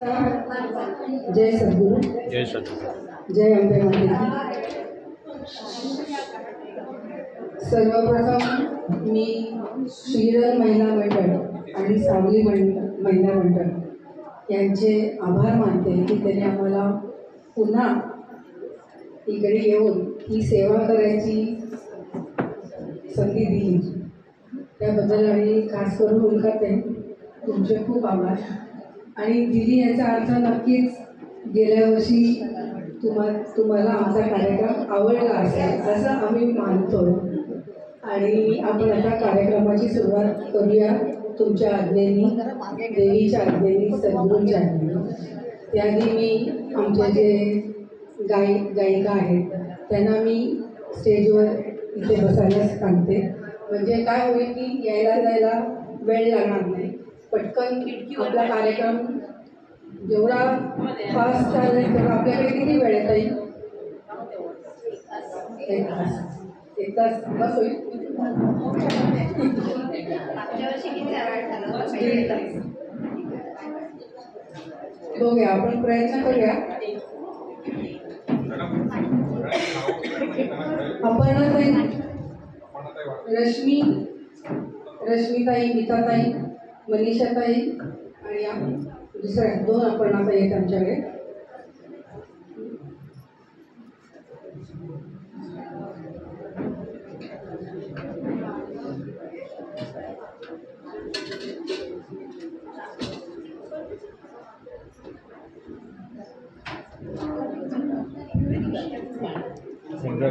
जय सद्गुरु, जय सद्गुरु, जय अंबे माते। सर्वप्रथम मी श्रीधर महिला मंडळ आणि सावली महिला मंडळ यांचे आभार मानते की त्यांनी आम्हाला पुन्हा इकडे येऊन ही सेवा करायची संधी दिली, त्याबद्दल आणि खास करून मुलखाते तुमचे खूप आभार। आणि दिली याचा अर्थ नक्कीच गेल्या वर्षी तुम्हाला आमचा कार्यक्रम आवडला असेल असं आम्ही मानतो। आणि आपण आता कार्यक्रमाची सुरुवात करूया तुमच्या आज्ञेने, देवीच्या आज्ञेने, सद्गुरूंच्या आज्ञेने। त्याआधी मी आमचे जे गायिका आहेत त्यांना मी स्टेजवर इथे बसायला सांगते, म्हणजे काय होईल की यायला जायला वेळ लागणार नाही, पटकन आपला कार्यक्रम जेवढा फास्ट चालेल तेवढा आपल्याकडे किती वेळ येता येईल? एक तास बस होईल। बघूया, आपण प्रयत्न करूया। अपर्णाताई, रश्मीताई, गीताताई, मनीषाताई आणि दुसऱ्या दोन अपर्णाताई आहेत आमच्याकडे। सिंगर